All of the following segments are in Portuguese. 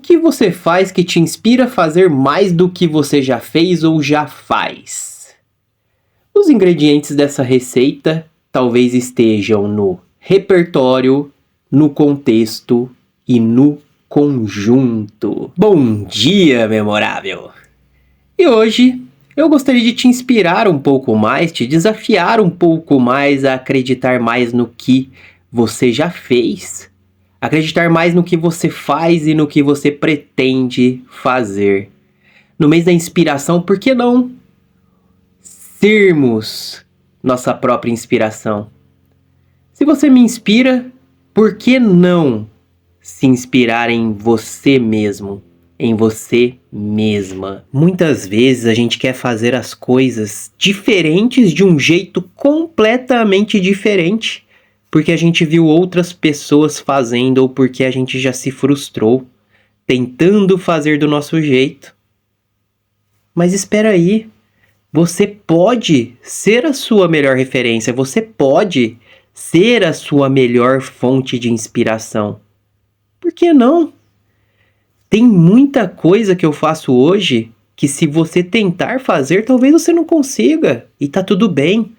que você faz que te inspira a fazer mais do que você já fez ou já faz? Os ingredientes dessa receita talvez estejam no repertório, no contexto e no conjunto. Bom dia, memorável! E hoje eu gostaria de te inspirar um pouco mais, te desafiar um pouco mais a acreditar mais no que você já fez, acreditar mais no que você faz e no que você pretende fazer. No mês da inspiração, por que não sermos nossa própria inspiração? Se você me inspira, por que não se inspirar em você mesmo, em você mesma? Muitas vezes a gente quer fazer as coisas diferentes de um jeito completamente diferente, porque a gente viu outras pessoas fazendo ou porque a gente já se frustrou tentando fazer do nosso jeito. Mas espera aí, você pode ser a sua melhor referência, você pode ser a sua melhor fonte de inspiração. Por que não? Tem muita coisa que eu faço hoje que, se você tentar fazer, talvez você não consiga, e tá tudo bem.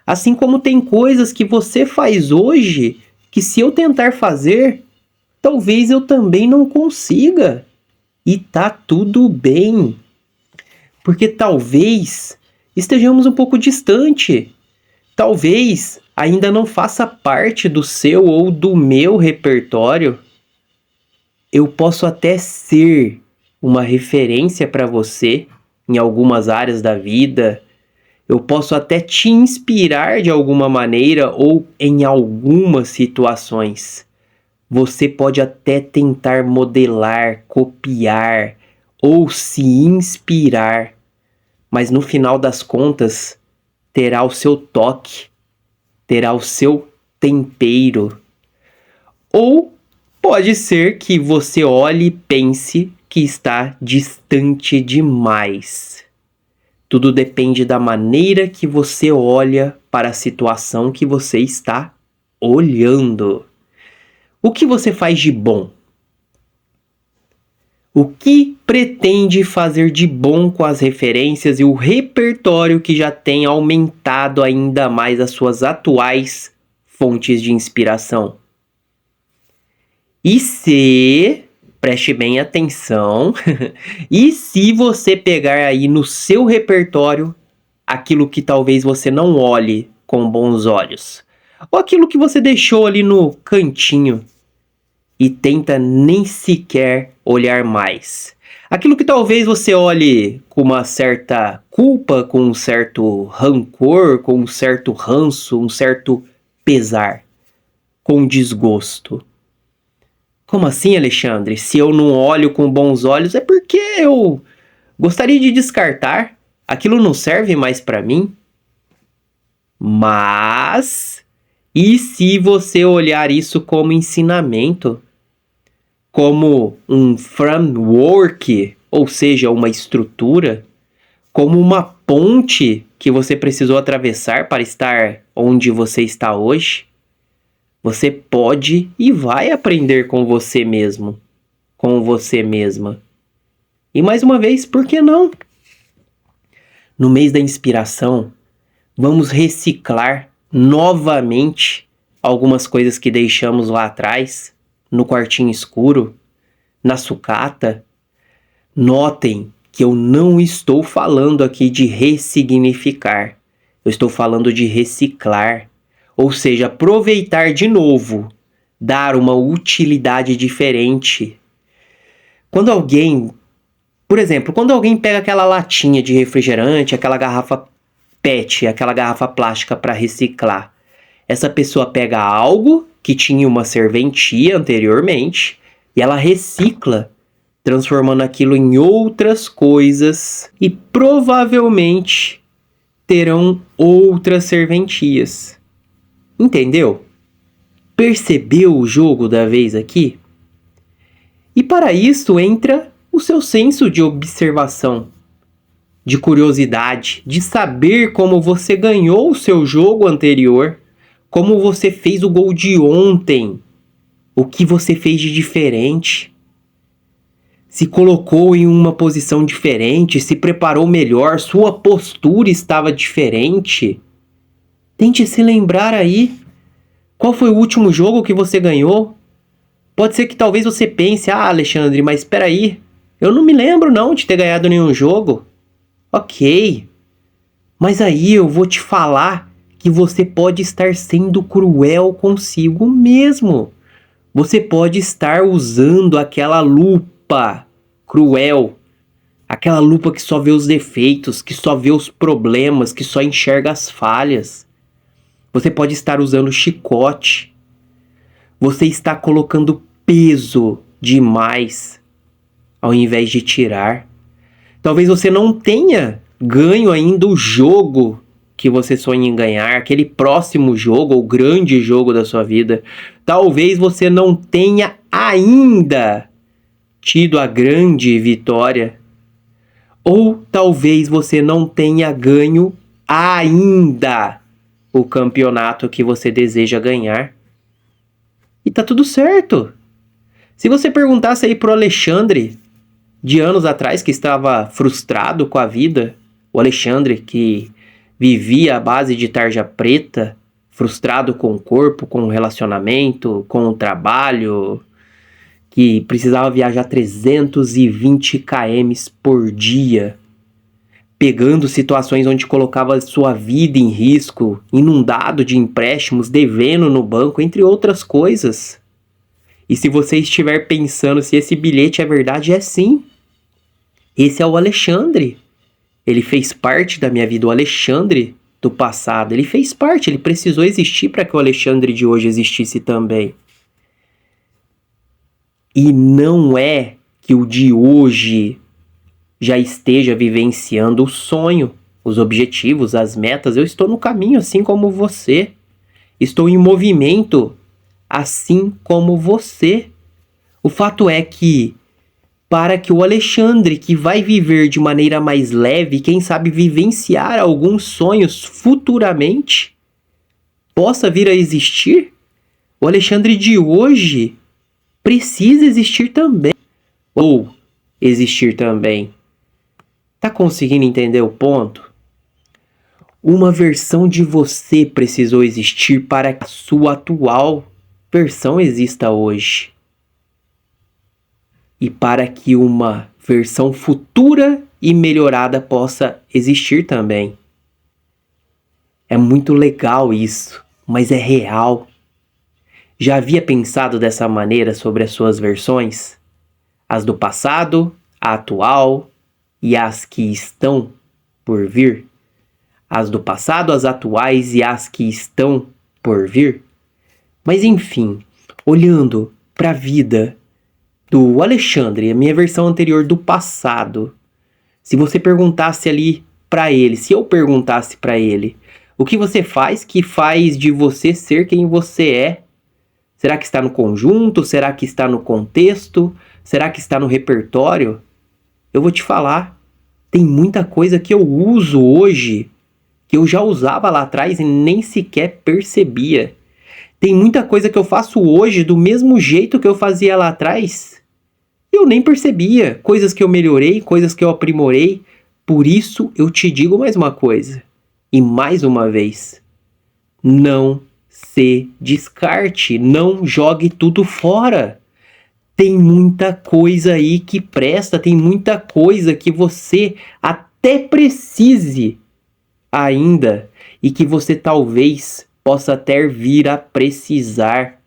Assim como tem coisas que você faz hoje que, se eu tentar fazer, talvez eu também não consiga, e tá tudo bem. Porque talvez estejamos um pouco distante. Talvez ainda não faça parte do seu ou do meu repertório. Eu posso até ser uma referência para você em algumas áreas da vida. Eu posso até te inspirar de alguma maneira ou em algumas situações. Você pode até tentar modelar, copiar ou se inspirar, mas no final das contas terá o seu toque, terá o seu tempero. Ou pode ser que você olhe e pense que está distante demais. Tudo depende da maneira que você olha para a situação que você está olhando. O que você faz de bom? O que pretende fazer de bom com as referências e o repertório que já tem aumentado ainda mais as suas atuais fontes de inspiração? E se, preste bem atenção, e se você pegar aí no seu repertório aquilo que talvez você não olhe com bons olhos, ou aquilo que você deixou ali no cantinho e tenta nem sequer olhar mais, aquilo que talvez você olhe com uma certa culpa, com um certo rancor, com um certo ranço, um certo pesar, com desgosto. Como assim, Alexandre? Se eu não olho com bons olhos é porque eu gostaria de descartar. Aquilo não serve mais para mim. Mas, e se você olhar isso como ensinamento? Como um framework, ou seja, uma estrutura? Como uma ponte que você precisou atravessar para estar onde você está hoje? Você pode e vai aprender com você mesmo, com você mesma. E mais uma vez, por que não? No mês da inspiração, vamos reciclar novamente algumas coisas que deixamos lá atrás, no quartinho escuro, na sucata. Notem que eu não estou falando aqui de ressignificar, eu estou falando de reciclar. Ou seja, aproveitar de novo, dar uma utilidade diferente. Quando alguém, por exemplo, quando alguém pega aquela latinha de refrigerante, aquela garrafa PET, aquela garrafa plástica para reciclar, essa pessoa pega algo que tinha uma serventia anteriormente e ela recicla, transformando aquilo em outras coisas e provavelmente terão outras serventias. Entendeu? Percebeu o jogo da vez aqui? E para isso entra o seu senso de observação, de curiosidade, de saber como você ganhou o seu jogo anterior, como você fez o gol de ontem, o que você fez de diferente. se colocou em uma posição diferente, se preparou melhor, sua postura estava diferente. Tente se lembrar aí. Qual foi o último jogo que você ganhou? Pode ser que talvez você pense, Alexandre, mas espera aí, eu não me lembro não de ter ganhado nenhum jogo. Ok, mas aí eu vou te falar que você pode estar sendo cruel consigo mesmo. Você pode estar usando aquela lupa cruel, aquela lupa que só vê os defeitos, que só vê os problemas, que só enxerga as falhas. Você pode estar usando chicote. Você está colocando peso demais ao invés de tirar. Talvez você não tenha ganho ainda o jogo que você sonha em ganhar, aquele próximo jogo ou grande jogo da sua vida. Talvez você não tenha ainda tido a grande vitória. Ou talvez você não tenha ganho ainda o campeonato que você deseja ganhar. E tá tudo certo. Se você perguntasse aí pro Alexandre de anos atrás, que estava frustrado com a vida, o Alexandre que vivia à base de tarja preta, frustrado com o corpo, com o relacionamento, com o trabalho, que precisava viajar 320 km por dia, pegando situações onde colocava sua vida em risco, inundado de empréstimos, devendo no banco, entre outras coisas. E se você estiver pensando se esse bilhete é verdade, é sim. Esse é o Alexandre. Ele fez parte da minha vida, o Alexandre do passado. Ele fez parte, ele precisou existir para que o Alexandre de hoje existisse também. E não é que o de hoje já esteja vivenciando o sonho, os objetivos, as metas. Eu estou no caminho assim como você. Estou em movimento assim como você. O fato é que, para que o Alexandre, que vai viver de maneira mais leve, quem sabe vivenciar alguns sonhos futuramente, possa vir a existir, o Alexandre de hoje precisa existir também. Ou existir também. Tá conseguindo entender o ponto? Uma versão de você precisou existir para que a sua atual versão exista hoje. E para que uma versão futura e melhorada possa existir também. É muito legal isso, mas é real. Já havia pensado dessa maneira sobre as suas versões? As do passado, a atual e as que estão por vir? As do passado, as atuais e as que estão por vir? Mas enfim, olhando para a vida do Alexandre, a minha versão anterior do passado, se você perguntasse ali para ele, se eu perguntasse para ele, o que você faz que faz de você ser quem você é? Será que está no conjunto? Será que está no contexto? Será que está no repertório? Eu vou te falar, tem muita coisa que eu uso hoje, que eu já usava lá atrás e nem sequer percebia. Tem muita coisa que eu faço hoje do mesmo jeito que eu fazia lá atrás. Eu nem percebia. Coisas que eu melhorei, coisas que eu aprimorei. Por isso eu te digo mais uma coisa. E mais uma vez. Não se descarte. Não jogue tudo fora. Tem muita coisa aí que presta. Tem muita coisa que você até precise ainda. E que você talvez possa até vir a precisar.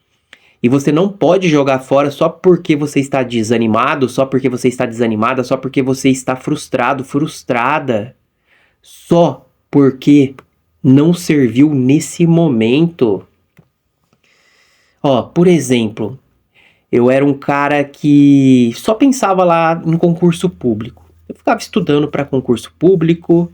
E você não pode jogar fora só porque você está desanimado, só porque você está desanimada, só porque você está frustrado, frustrada. Só porque não serviu nesse momento. Ó, por exemplo, eu era um cara que só pensava lá em concurso público. Eu ficava estudando para concurso público.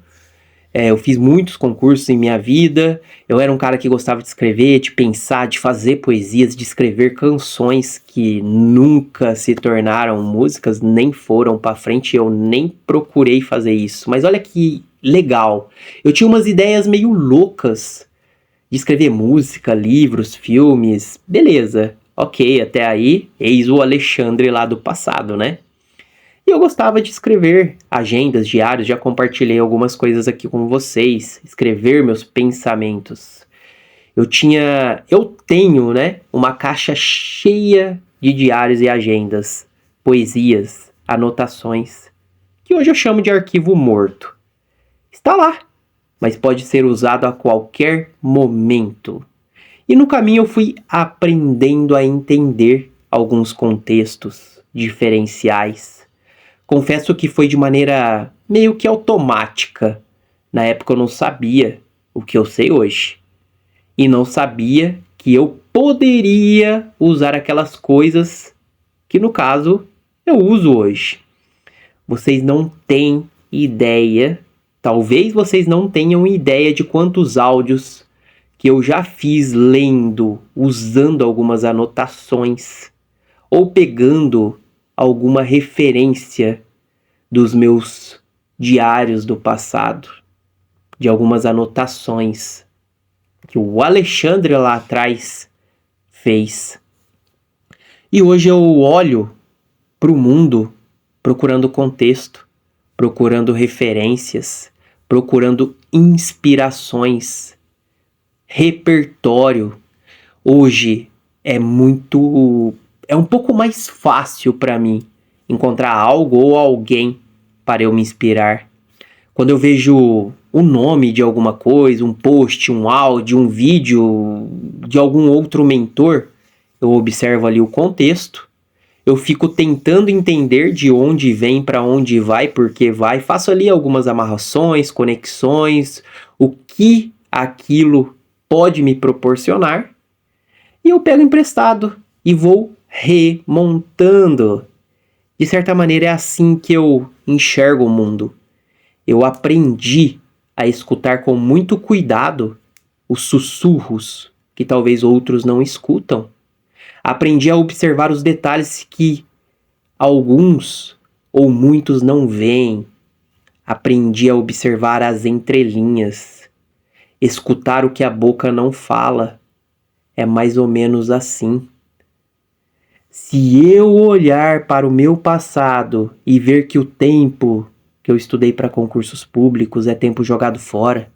Eu fiz muitos concursos em minha vida. Eu era um cara que gostava de escrever, de pensar, de fazer poesias, de escrever canções que nunca se tornaram músicas, nem foram pra frente. Eu nem procurei fazer isso. Mas olha que legal. Eu tinha umas ideias meio loucas de escrever música, livros, filmes. Beleza, ok, até aí, eis o Alexandre lá do passado, né? E eu gostava de escrever agendas, diários, já compartilhei algumas coisas aqui com vocês, escrever meus pensamentos. Eu tenho, né, uma caixa cheia de diários e agendas, poesias, anotações, que hoje eu chamo de arquivo morto. Está lá, mas pode ser usado a qualquer momento. E no caminho eu fui aprendendo a entender alguns contextos diferenciais. Confesso que foi de maneira meio que automática. Na época eu não sabia o que eu sei hoje. E não sabia que eu poderia usar aquelas coisas que, no caso, eu uso hoje. Vocês não têm ideia, talvez vocês não tenham ideia de quantos áudios que eu já fiz lendo, usando algumas anotações ou pegando alguma referência dos meus diários do passado, de algumas anotações que o Alexandre lá atrás fez. E hoje eu olho para o mundo procurando contexto, procurando referências, procurando inspirações, repertório. Hoje é um pouco mais fácil para mim encontrar algo ou alguém para eu me inspirar. Quando eu vejo o nome de alguma coisa, um post, um áudio, um vídeo de algum outro mentor, eu observo ali o contexto, eu fico tentando entender de onde vem, para onde vai, por que vai, faço ali algumas amarrações, conexões, o que aquilo pode me proporcionar, e eu pego emprestado e vou remontando. De certa maneira é assim que eu enxergo o mundo. Eu aprendi a escutar com muito cuidado os sussurros que talvez outros não escutam. Aprendi a observar os detalhes que alguns ou muitos não veem. Aprendi a observar as entrelinhas. Escutar o que a boca não fala. É mais ou menos assim. Se eu olhar para o meu passado e ver que o tempo que eu estudei para concursos públicos é tempo jogado fora,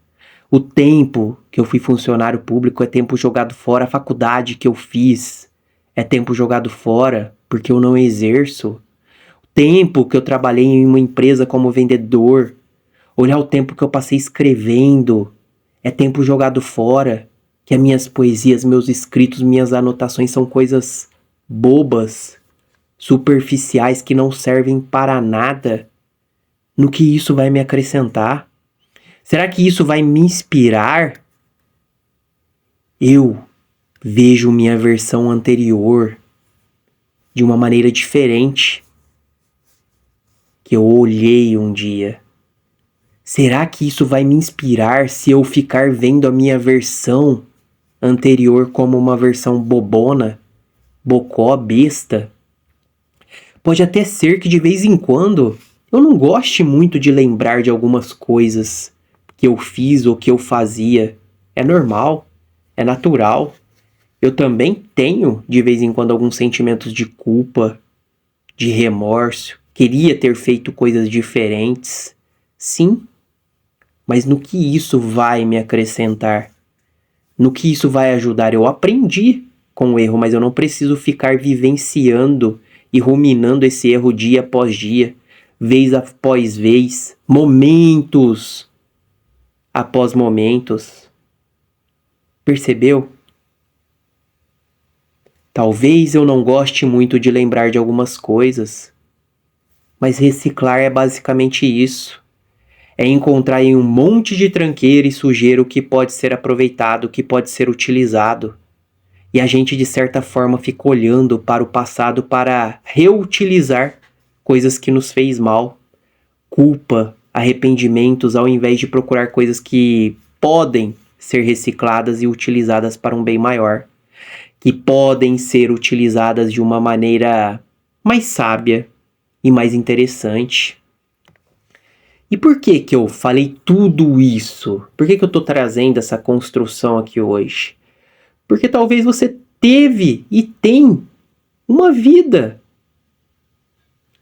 o tempo que eu fui funcionário público é tempo jogado fora, a faculdade que eu fiz é tempo jogado fora porque eu não exerço, o tempo que eu trabalhei em uma empresa como vendedor, olhar o tempo que eu passei escrevendo é tempo jogado fora, que as minhas poesias, meus escritos, minhas anotações são coisas bobas, superficiais que não servem para nada. No que isso vai me acrescentar? Será que isso vai me inspirar? Eu vejo minha versão anterior de uma maneira diferente que eu olhei um dia. Será que isso vai me inspirar se eu ficar vendo a minha versão anterior como uma versão bobona, bocó, besta? Pode até ser que de vez em quando eu não goste muito de lembrar de algumas coisas que eu fiz ou que eu fazia. É normal, é natural. Eu também tenho de vez em quando alguns sentimentos de culpa, de remorso. Queria ter feito coisas diferentes. Sim, mas no que isso vai me acrescentar? No que isso vai ajudar? Eu aprendi com o erro, mas eu não preciso ficar vivenciando e ruminando esse erro dia após dia, vez após vez, momentos após momentos. Percebeu? Talvez eu não goste muito de lembrar de algumas coisas, mas reciclar é basicamente isso. É encontrar em um monte de tranqueira e sujeira o que pode ser aproveitado, o que pode ser utilizado. E a gente, de certa forma, fica olhando para o passado para reutilizar coisas que nos fez mal. Culpa, arrependimentos, ao invés de procurar coisas que podem ser recicladas e utilizadas para um bem maior. Que podem ser utilizadas de uma maneira mais sábia e mais interessante. E por que eu falei tudo isso? Por que eu estou trazendo essa construção aqui hoje? Porque talvez você teve e tem uma vida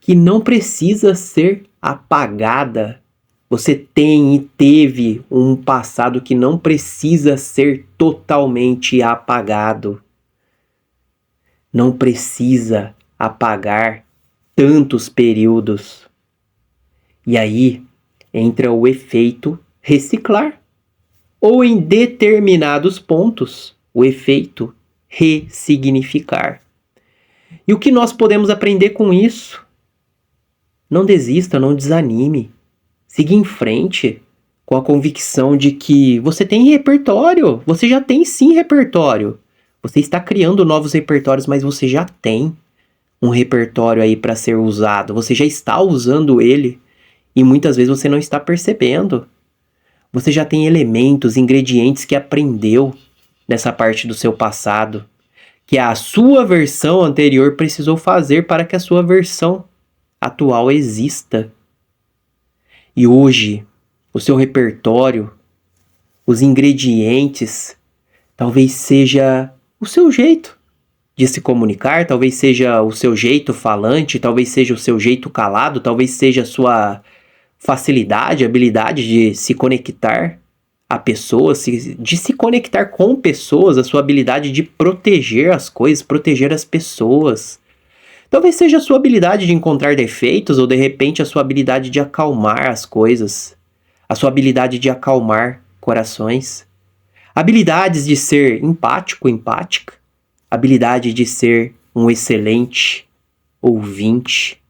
que não precisa ser apagada. Você tem e teve um passado que não precisa ser totalmente apagado. Não precisa apagar tantos períodos. E aí entra o efeito reciclar. Ou em determinados pontos, o efeito ressignificar. E o que nós podemos aprender com isso? Não desista, não desanime. Siga em frente com a convicção de que você tem repertório. Você já tem sim repertório. Você está criando novos repertórios, mas você já tem um repertório aí para ser usado. Você já está usando ele e muitas vezes você não está percebendo. Você já tem elementos, ingredientes que aprendeu nessa parte do seu passado, que a sua versão anterior precisou fazer para que a sua versão atual exista. E hoje, o seu repertório, os ingredientes, talvez seja o seu jeito de se comunicar, talvez seja o seu jeito falante, talvez seja o seu jeito calado, talvez seja a sua facilidade, habilidade de se conectar a pessoas, de se conectar com pessoas, a sua habilidade de proteger as coisas, proteger as pessoas. Talvez seja a sua habilidade de encontrar defeitos ou de repente a sua habilidade de acalmar as coisas, a sua habilidade de acalmar corações, habilidades de ser empático, empática, habilidade de ser um excelente ouvinte.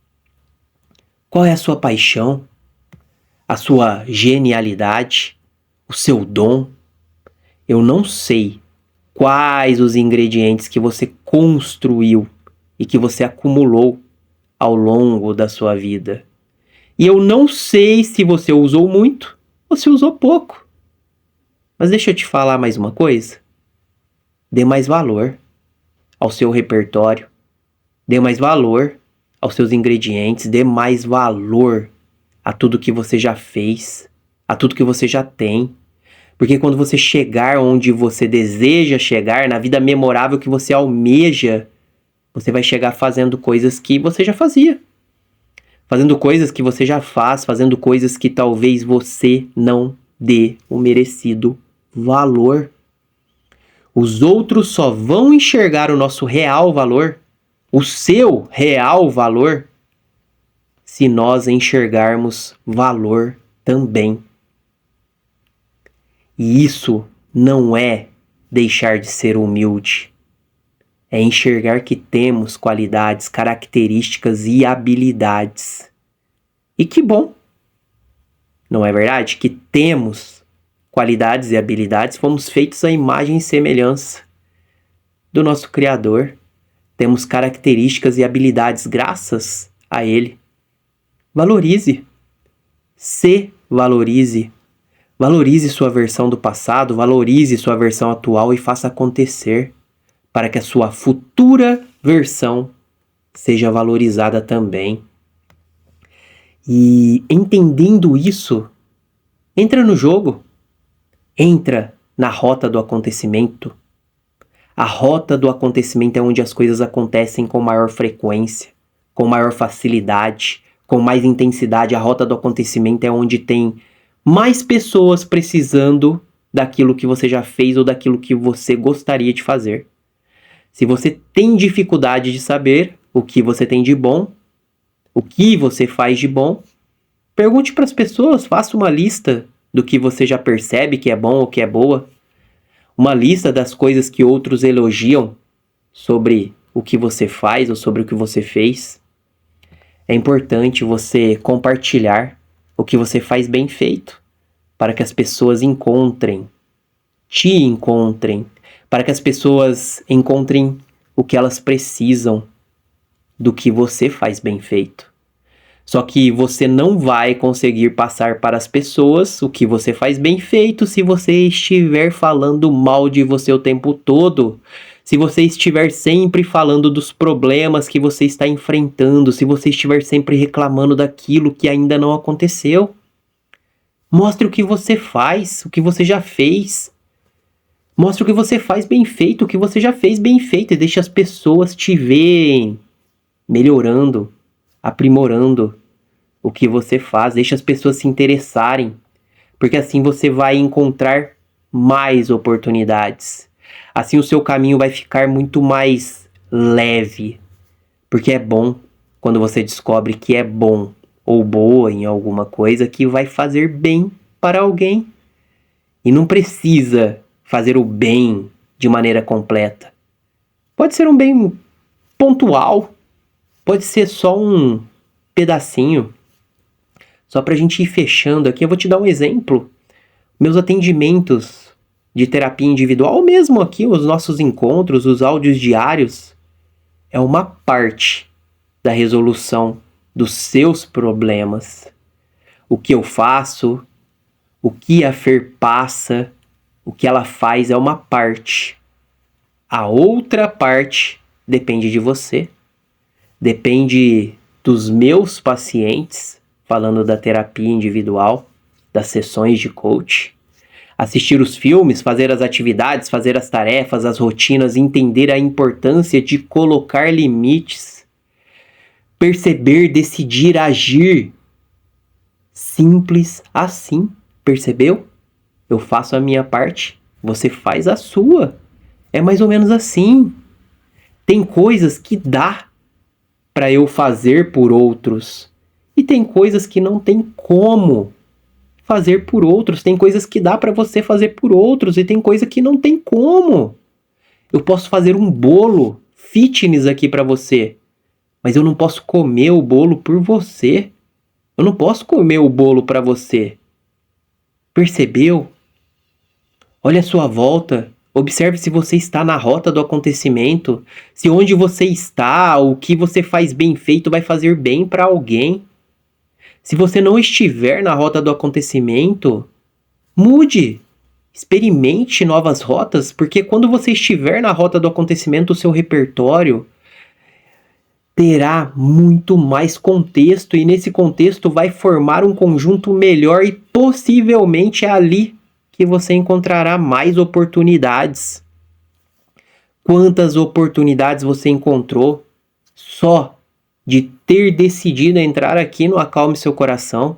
Qual é a sua paixão? A sua genialidade, o seu dom? Eu não sei quais os ingredientes que você construiu e que você acumulou ao longo da sua vida. E eu não sei se você usou muito ou se usou pouco. Mas deixa eu te falar mais uma coisa. Dê mais valor ao seu repertório. Dê mais valor aos seus ingredientes. Dê mais valor a tudo que você já fez, a tudo que você já tem. Porque quando você chegar onde você deseja chegar, na vida memorável que você almeja, você vai chegar fazendo coisas que você já fazia. Fazendo coisas que você já faz, fazendo coisas que talvez você não dê o merecido valor. Os outros só vão enxergar o nosso real valor, o seu real valor, se nós enxergarmos valor também. E isso não é deixar de ser humilde. É enxergar que temos qualidades, características e habilidades. E que bom! Não é verdade? Que temos qualidades e habilidades, fomos feitos à imagem e semelhança do nosso Criador. Temos características e habilidades graças a Ele. Valorize. Se valorize. Valorize sua versão do passado, valorize sua versão atual e faça acontecer para que a sua futura versão seja valorizada também. E entendendo isso, entra no jogo. Entra na rota do acontecimento. A rota do acontecimento é onde as coisas acontecem com maior frequência, com maior facilidade, com mais intensidade. A rota do acontecimento é onde tem mais pessoas precisando daquilo que você já fez ou daquilo que você gostaria de fazer. Se você tem dificuldade de saber o que você tem de bom, o que você faz de bom, pergunte para as pessoas, faça uma lista do que você já percebe que é bom ou que é boa, uma lista das coisas que outros elogiam sobre o que você faz ou sobre o que você fez. É importante você compartilhar o que você faz bem feito, para que as pessoas te encontrem, para que as pessoas encontrem o que elas precisam do que você faz bem feito. Só que você não vai conseguir passar para as pessoas o que você faz bem feito se você estiver falando mal de você o tempo todo. Se você estiver sempre falando dos problemas que você está enfrentando, se você estiver sempre reclamando daquilo que ainda não aconteceu. Mostre o que você faz, o que você já fez. Mostre o que você faz bem feito, o que você já fez bem feito e deixe as pessoas te verem melhorando, aprimorando o que você faz, deixa as pessoas se interessarem, porque assim você vai encontrar mais oportunidades. Assim o seu caminho vai ficar muito mais leve, porque é bom quando você descobre que é bom ou boa em alguma coisa que vai fazer bem para alguém. E não precisa fazer o bem de maneira completa. Pode ser um bem pontual, pode ser só um pedacinho. Só para a gente ir fechando aqui, eu vou te dar um exemplo. Meus atendimentos de terapia individual, ou mesmo aqui os nossos encontros, os áudios diários, é uma parte da resolução dos seus problemas. O que eu faço, o que a Fer passa, o que ela faz é uma parte. A outra parte depende de você. Depende dos meus pacientes, falando da terapia individual, das sessões de coach. Assistir os filmes, fazer as atividades, fazer as tarefas, as rotinas, entender a importância de colocar limites, perceber, decidir, agir. Simples assim, percebeu? Eu faço a minha parte, você faz a sua. É mais ou menos assim. Tem coisas que dá para eu fazer por outros e tem coisas que não tem como fazer por outros. Tem coisas que dá para você fazer por outros e tem coisa que não tem como. Eu posso fazer um bolo fitness aqui para você, mas eu não posso comer o bolo por você. Eu não posso comer o bolo para você. Percebeu? Olha a sua volta. Observe se você está na rota do acontecimento. Se onde você está, o que você faz bem feito vai fazer bem para alguém. Se você não estiver na rota do acontecimento, mude. Experimente novas rotas, porque quando você estiver na rota do acontecimento, o seu repertório terá muito mais contexto e nesse contexto vai formar um conjunto melhor e possivelmente é ali que você encontrará mais oportunidades. Quantas oportunidades você encontrou só de ter decidido entrar aqui no Acalme Seu Coração?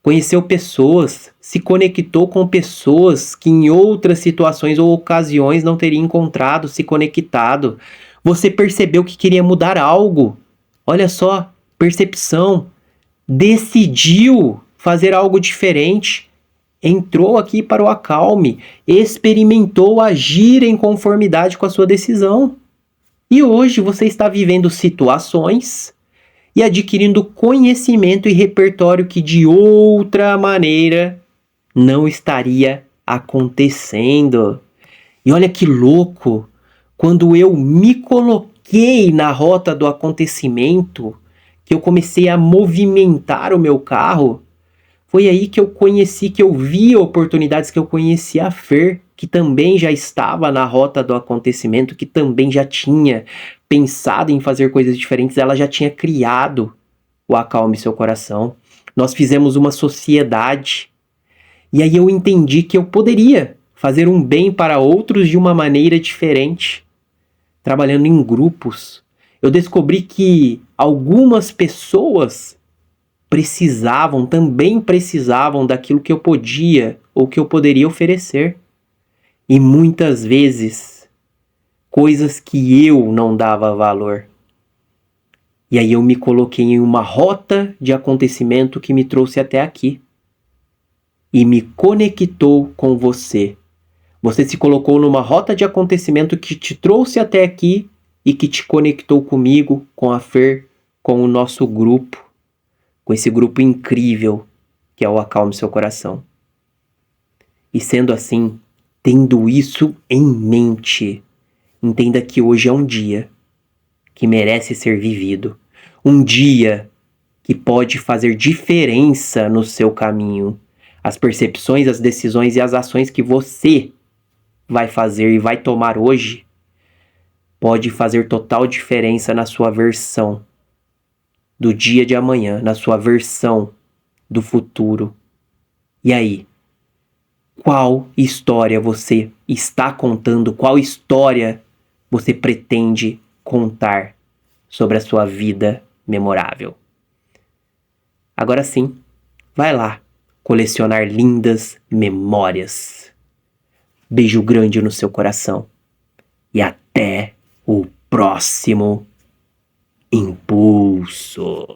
Conheceu pessoas, se conectou com pessoas que em outras situações ou ocasiões não teria encontrado, se conectado. Você percebeu que queria mudar algo. Olha só, percepção. Decidiu fazer algo diferente. Entrou aqui para o Acalme, experimentou agir em conformidade com a sua decisão. E hoje você está vivendo situações e adquirindo conhecimento e repertório que de outra maneira não estaria acontecendo. E olha que louco, quando eu me coloquei na rota do acontecimento, que eu comecei a movimentar o meu carro, foi aí que eu conheci, que eu vi oportunidades, que eu conheci a Fer, que também já estava na rota do acontecimento, que também já tinha pensado em fazer coisas diferentes, ela já tinha criado o Acalme Seu Coração. Nós fizemos uma sociedade. E aí eu entendi que eu poderia fazer um bem para outros de uma maneira diferente, trabalhando em grupos. Eu descobri que algumas pessoas também precisavam daquilo que eu podia ou que eu poderia oferecer. E muitas vezes, coisas que eu não dava valor. E aí eu me coloquei em uma rota de acontecimento que me trouxe até aqui. E me conectou com você. Você se colocou numa rota de acontecimento que te trouxe até aqui e que te conectou comigo, com a Fer, com o nosso grupo. Com esse grupo incrível que é o Acalme Seu Coração. E sendo assim, tendo isso em mente, entenda que hoje é um dia que merece ser vivido. Um dia que pode fazer diferença no seu caminho. As percepções, as decisões e as ações que você vai fazer e vai tomar hoje pode fazer total diferença na sua versão do dia de amanhã, na sua versão do futuro. E aí? Qual história você está contando? Qual história você pretende contar sobre a sua vida memorável. Agora sim, vai lá colecionar lindas memórias. Beijo grande no seu coração. E até o próximo impulso.